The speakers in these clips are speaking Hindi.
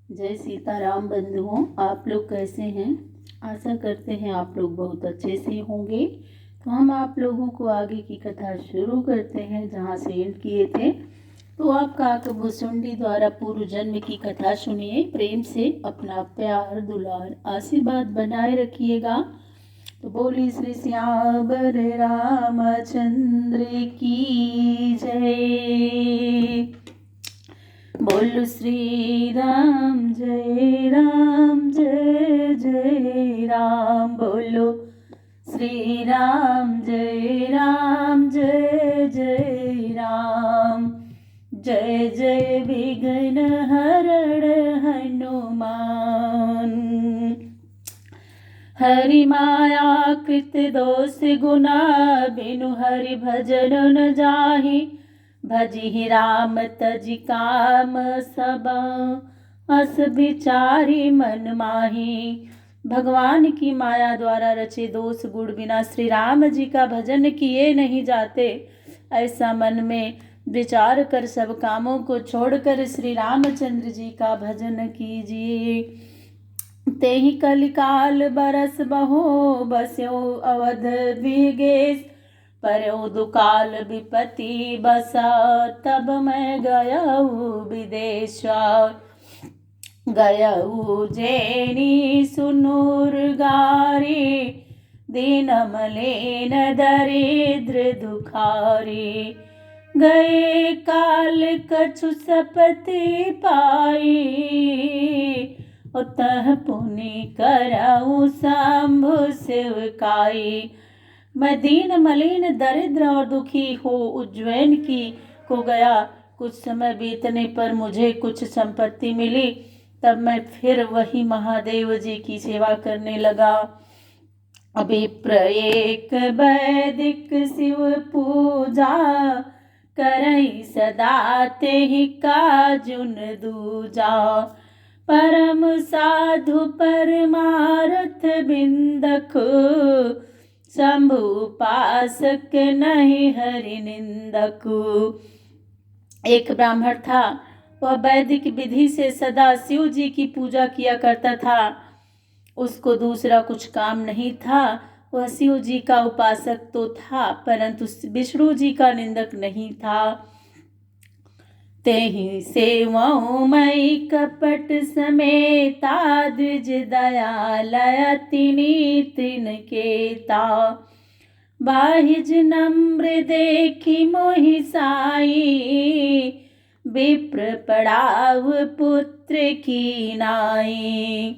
जय सीताराम बंधुओं, आप लोग कैसे हैं। आशा करते हैं आप लोग बहुत अच्छे से होंगे। तो हम आप लोगों को आगे की कथा शुरू करते हैं जहाँ से एंड किए थे। तो आप काकभुसुंडी द्वारा पूर्व जन्म की कथा सुनिए। प्रेम से अपना प्यार दुलार आशीर्वाद बनाए रखिएगा। तो बोली श्री श्यावर रामचंद्र की जय। बोलो श्री राम जय जय राम। बोलो श्री राम जय जय राम। जय जय विघ्न हरण हनुमान। हरि माया कृत दोष गुना बिनु हरि भजन न जाहि। भजिहि राम तजि काम सब अस विचारी मन माही। भगवान की माया द्वारा रचे दोष गुण बिना श्री राम जी का भजन किए नहीं जाते। ऐसा मन में विचार कर सब कामों को छोड़कर श्री रामचंद्र जी का भजन कीजिए। तेहि कलिकाल बरस बहो बस्यो अवध विगेश। पर्यो दुकाल विपति बसा तब मैं गयऊ विदेश। गयऊ जेनी सुनूर गारी दीन मलिन दरिद्र दुखारी। गए काल कछु सपति पाई उतः पुनि करऊ शंभु सेवकाई। मैं दीन मलिन दरिद्र और दुखी हो उज्जैन की को गया। कुछ समय बीतने पर मुझे कुछ संपत्ति मिली। तब मैं फिर वही महादेव जी की सेवा करने लगा। अभी प्रत्येक वैदिक शिव पूजा करई सदा तेहि काजुन दूजा। परम साधु परमार्थ बिंदक शंभु उपासक नहीं हरि निंदक। एक ब्राह्मण था, वह वैदिक विधि से सदा शिव जी की पूजा किया करता था। उसको दूसरा कुछ काम नहीं था। वह शिव जी का उपासक तो था परंतु विष्णु जी का निंदक नहीं था। तेहि सेवऊ मई कपट समेता द्विज दयालय तिनि तृणकेता। बाहिज नम्र देखी मोहि साई विप्र पड़ाव पुत्र की नाई।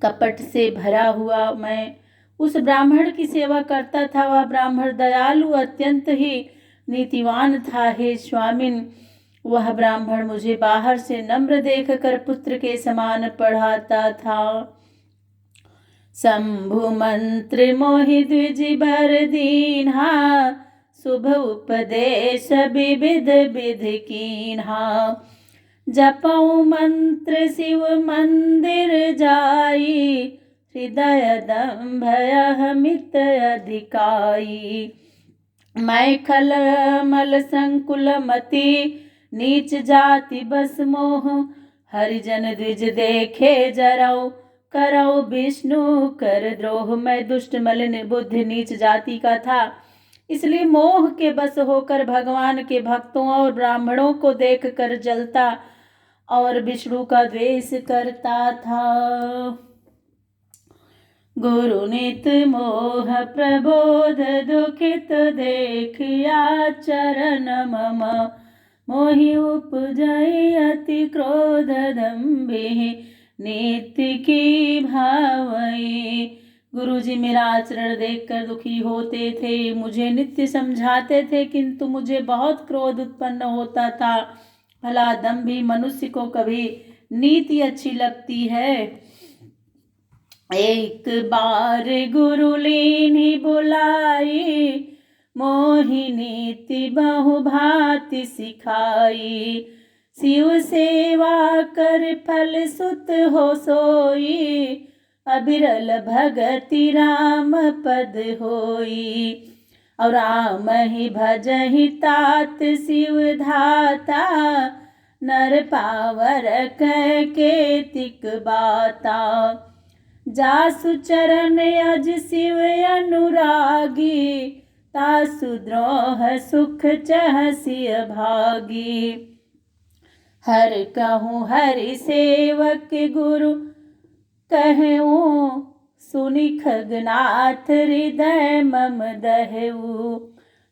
कपट से भरा हुआ मैं उस ब्राह्मण की सेवा करता था। वह ब्राह्मण दयालु अत्यंत ही नीतिवान था। हे स्वामिन, वह ब्राह्मण मुझे बाहर से नम्र देखकर पुत्र के समान पढ़ाता था। शंभु मंत्र मोहि द्विज बर दीन्हा। शुभ उपदेश विविध विधि कीन्हा। जपऊ मंत्र शिव मंदिर जाई। हृदय दम्भ अहमित अधिकाई। मैं खल मल संकुल मति नीच जाति बस मोह। हरिजन द्विज देखे जरऊ करऊ विष्णु कर द्रोह। मैं दुष्ट मलिन बुद्धि नीच जाति का था, इसलिए मोह के बस होकर भगवान के भक्तों और ब्राह्मणों को देखकर जलता और विष्णु का द्वेष करता था। गुरु नित मोह प्रबोध दुखित देखिया चरण मम। मोहि उपजई अति क्रोध दम्भि नीति की भावई। गुरुजी मेरा आचरण देखकर दुखी होते थे, मुझे नित्य समझाते थे, किंतु मुझे बहुत क्रोध उत्पन्न होता था। भला दम्भी मनुष्य को कभी नीति अच्छी लगती है। एक बार गुरु लीन्ही बुलाई। मोहि नीति बहु भांति सिखाई। शिव सेवा कर फल सुत हो सोई। अबिरल भगति राम पद होई। और राम ही भजहि तात शिव धाता। नर पावर कह के तिक बाता। जासु चरण अज शिव अनुरागी, तासु द्रोह सुख चहसिय भागी। हर कहूँ हरि सेवक गुरु कहूँ, सुनि खगनाथ हृदय मम दहऊ।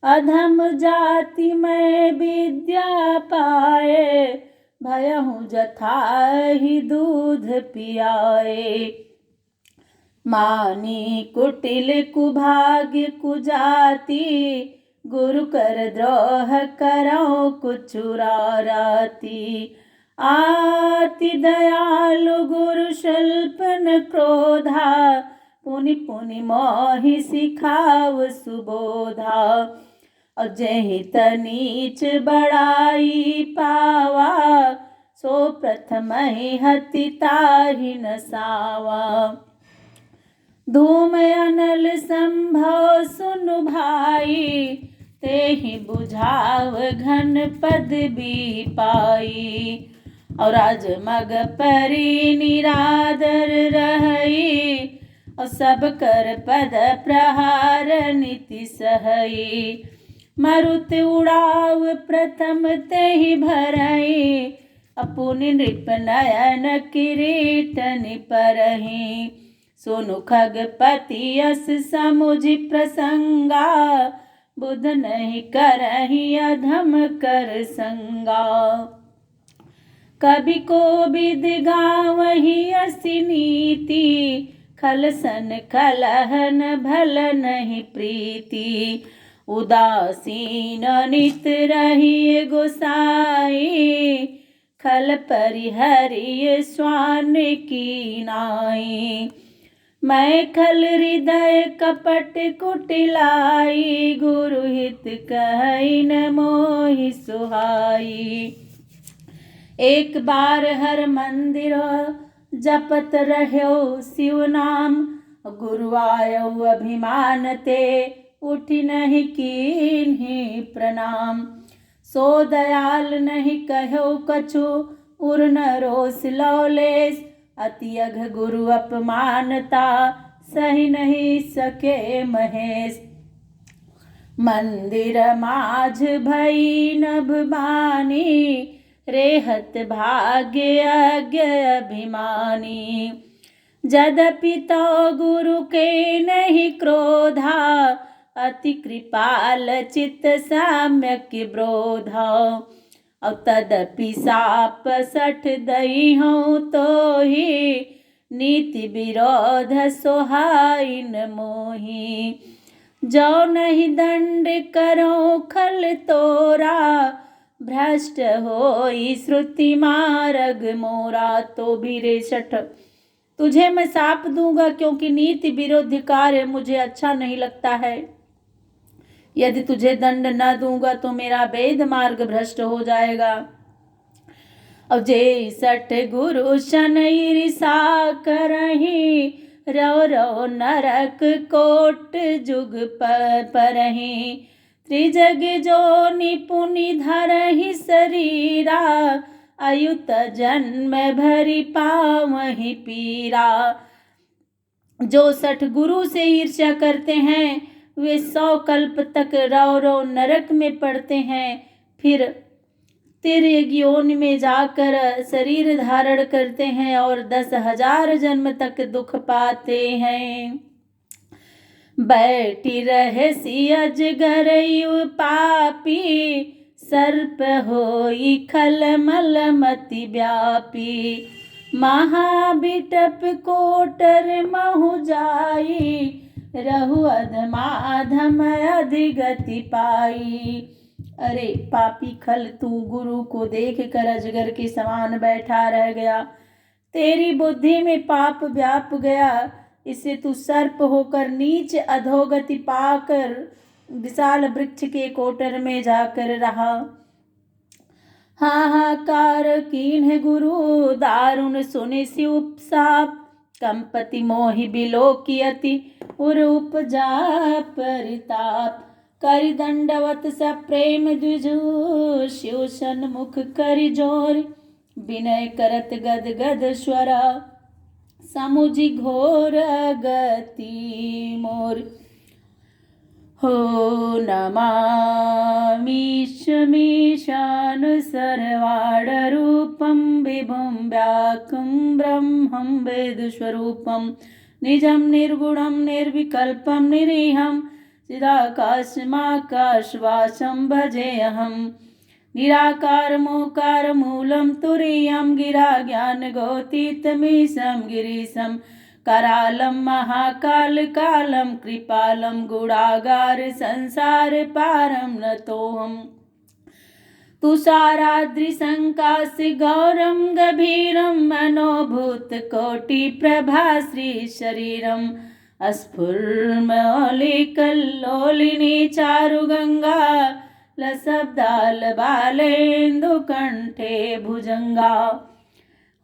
अधम जाति में विद्या पाए, भयहु जथाहि दूध पियाए। मानी कुटिल कुभाग्य कुजाति, गुरु कर द्रोह करो कुचुराराती। आति दयालु गुरु शल्पन क्रोधा, पुनि पुनि मोहि सिखाव सुबोधा। अजहि तनीच बड़ाई पावा, सो प्रथम हति ताहि न सावा। धूम अनल संभव सुनु भाई, तेहि बुझाव घन पद भी पाई। और आज मग परी निरादर रही, और सब कर पद प्रहार नीति सहई। मरुत उड़ाव प्रथम तेहि भरई, अपुनि नृप नयन किरीट निपरहि। सुनु खगपति यस समुझि प्रसंगा, बुध नहीं करहि अधम कर संगा। कवि को विद गावहि असी नीति, खलसन कलहन भल नहीं प्रीति। उदासीन नित रहिए गोसाई, खल परिहरिय स्वान की नाई। मैं खल हृदय कपट कुटिलाई, गुरु हित कहि न मोहि सुहाई। एक बार हर मंदिर जपत रह्यो शिव नाम, गुरु आयो अभिमान ते उठि नहीं कीन्हि प्रणाम। सो दयाल नहीं कहो कछु उर न रोष लौलेस, अति अघ गुरु अपमानता सही नहीं सके महेश। मंदिर माझ भई नभ बानी, रेहत भाग्य अज्ञ अभिमानी। यद्यपि तो गुरु के नहीं क्रोधा, अति कृपाल चित साम्यक ब्रोधा। और तदपि साप सठ दई हूँ तो ही, नीति विरोध सोहाई न मोही। जो नहीं दंड करो खल तोरा, भ्रष्ट होई श्रुति मार्ग मोरा। तो भी रे सठ तुझे मैं साप दूंगा, क्योंकि नीति विरोध कार्य मुझे अच्छा नहीं लगता है। यदि तुझे दंड न दूंगा तो मेरा वेद मार्ग भ्रष्ट हो जाएगा। अब जे सठ गुरु शनई रिसा करही, रो रो नरक कोट जुग परही। त्रिजग जो निपुनि धरहि शरीरा, अयुत जन्म भरी पावहि पीरा। जो सठ गुरु से ईर्ष्या करते हैं, वे 100 कल्प तक रौ रौ नरक में पड़ते हैं, फिर तिर्यक योनि में जाकर शरीर धारण करते हैं और 10,000 जन्म तक दुख पाते हैं। बैठी रहे सी अजगर यु पापी, सर्प होई खल मल मति व्यापी। महाबिटप कोटर महु जाई, रहु अधमाधम अधिगति पाई। अरे पापी खल, तू गुरु को देख कर अजगर के समान बैठा रह गया। तेरी बुद्धि में पाप व्याप गया, इससे तू सर्प होकर नीच अधोगति पाकर विशाल वृक्ष के कोटर में जाकर रहा। हाहाकार कीन्ह गुरु दारुण सुनि शिव साप, कंपति मोहि बिलोकियति उर उपजा परिताप। करि दंडवत स प्रेम द्विजु, शिव सन्मुख करि जोर, विनय करत गद गद स्वरा, समुझि घोर गति मोर। हो नमामीशमीशानुसर्वाडरूपं विभुं व्याकुं ब्रह्मं वेदस्वरूपं, निजं निर्गुणं निर्विकल्पं निरीहं, चिदाकाशमाकाशवासं भजेऽहं। निराकारमोकार मूलं तुरीयं, गिरा ज्ञानगोतीतमीशं गिरीशं, करालं महाकाल कालं कृपालं, गुणागार संसार पारं नतोऽहम्। तुषाराद्रिसङ्काशि गौरं गभीरं, मनोभूतकोटिप्रभाश्री शरीरं, स्फुरमौलिकल्लोलिनी चारुगङ्गा, लसब्दालबालेन्दुकण्ठे भुजङ्गा।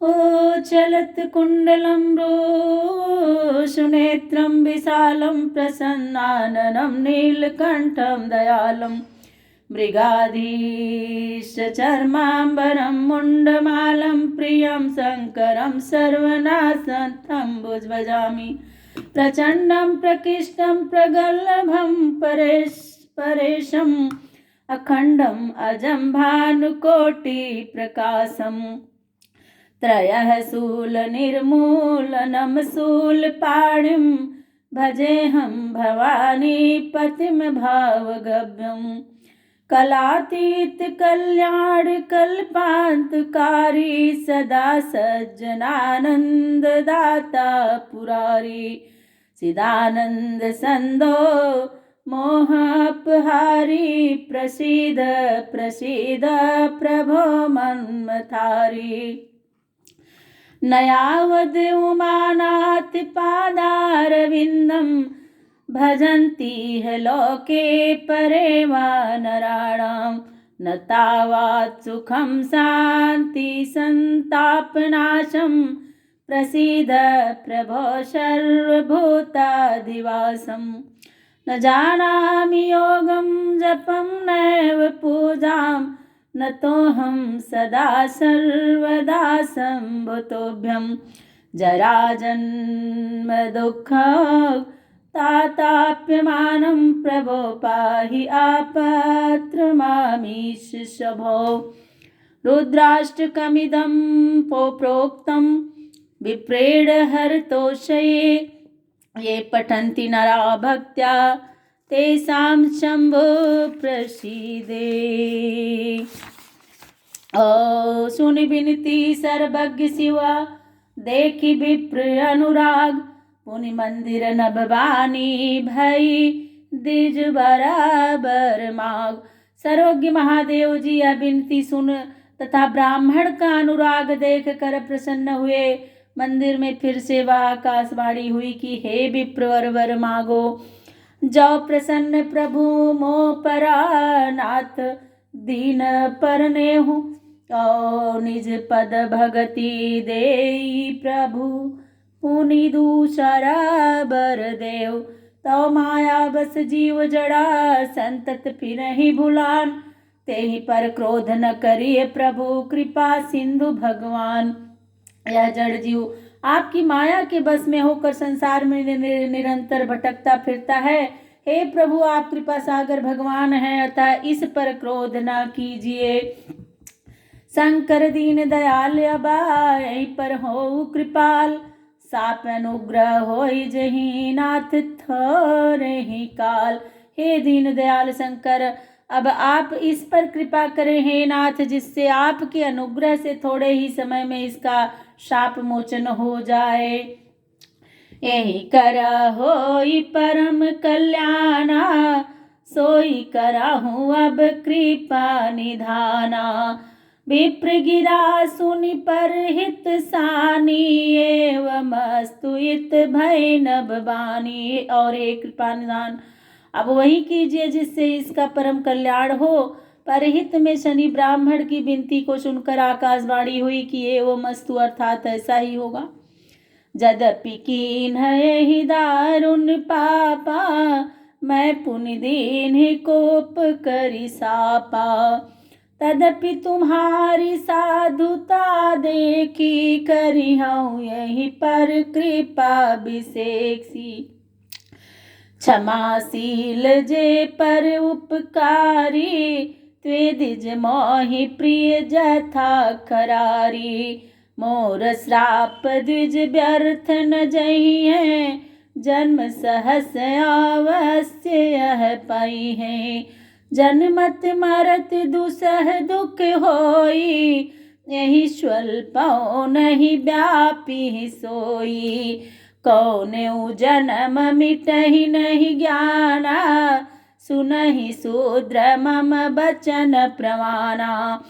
ओ चलत कुण्डलं रोषनेत्रं विशालं, प्रसन्नाननं नीलकण्ठं दयालं, मृगाधीशचर्माम्बरं मुण्डमालं, प्रियं शङ्करं सर्वनाशं भुजभजामि। प्रचण्डं प्रकृष्टं प्रगल्भं परेशम्, अखण्डम् अजं भानुकोटिप्रकाशम्, त्रयः शूलनिर्मूलनं शूलपाणिं, भजेऽहं भवानीपतिं भावगम्यं। कलातीत कल्याण कल्पान्तकारी, सदा सज्जनानन्ददाता पुरारी, चिदानन्द सन्दो मोहापहारी, प्रसीद प्रसीद प्रभो मन्मथारी। नयावद् उमानाथ पादारविन्दं, भजन्ति ह लोके परे वा नराणां, न तावत् सुखं शान्ति सन्तापनाशं, प्रसीद प्रभो सर्वभूताधिवासम्। न जानामि योगं जपं नैव पूजां, नतोऽहं सदा सर्वदा शम्भुतोभ्यं। जराजन्म दुःखताताप्यमानं, प्रभो पाहि आपत्रमामीश शभो। रुद्राष्टकमिदं प्रोक्तं विप्रेण हरतोषये, ये पठन्ति नरा भक्त्या तेषां शम्भो प्रसीदे। सुन विनती सर्वज्ञ शिवा, देखि विप्र अनुराग, पुनि मंदिर न भवानी भई, द्विज बराबर माग। सर्वज्ञ महादेव जी यह विनती सुन तथा ब्राह्मण का अनुराग देख कर प्रसन्न हुए। मंदिर में फिर से वह आकाशवाणी हुई कि हे विप्र वर मागो। जो प्रसन्न प्रभु मो परानाथ, दीन परनेहु और निज पद भगति देई प्रभु, पुनि दूसरा बर देव। तो माया बस जीव जड़ा, संतत फिर ही भुलान, तेहि पर क्रोध न करिए प्रभु, कृपा सिंधु भगवान। यह जड़ जीव आपकी माया के बस में होकर संसार में निरंतर भटकता फिरता है। हे प्रभु, आप कृपा सागर भगवान हैं, अतः इस पर क्रोध न कीजिए। शंकर दीन दयाल अबाई पर हो कृपाल, साप अनुग्रह होई जही नाथ थोरे ही काल। हे दीन दयाल शंकर, अब आप इस पर कृपा करें हे नाथ, जिससे आपके अनुग्रह से थोड़े ही समय में इसका शाप मोचन हो जाए। यही करा होई परम कल्याणा, सोई करा हूँ अब कृपा निधाना। विप्र गिरा सुनि पर हित सानी, एवं स्तुत भय नभ बानी। और हे कृपा निधान, अब वही कीजिए जिससे इसका परम कल्याण हो। परहित में शनि ब्राह्मण की विनती को सुनकर आकाशवाणी हुई कि एवं अस्तु, अर्थात ऐसा ही होगा। यद्यपि कीन्ह यहि दारुण पापा, मैं पुनि दीन्हि कोप करि सापा। तदपि तुम्हारी साधुता देखी, करिहूँ यही पर कृपा विशेषी। क्षमाशील जे पर उपकारी, त्वेदिज मोहि प्रिय जथा करारी। मोर श्राप द्विज व्यर्थ न जहिहें, जन्म सहस अवश्य यह पाइहें। जन्मत मरत दुसह दुख होई, यही स्वल्पौ नहीं व्यापी सोई। कौनेउ जन्म मिटहि नहीं ज्ञाना, सुनहि शूद्र मम बचन प्रमाना।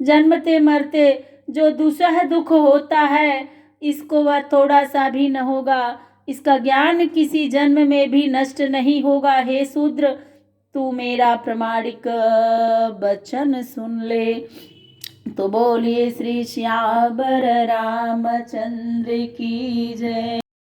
जन्मते मरते जो दुसह दुख होता है, इसको वह थोड़ा सा भी न होगा। इसका ज्ञान किसी जन्म में भी नष्ट नहीं होगा। हे शूद्र, तू मेरा प्रामाणिक वचन सुन ले। तो बोलिए श्री श्यावर रामचंद्र की जय।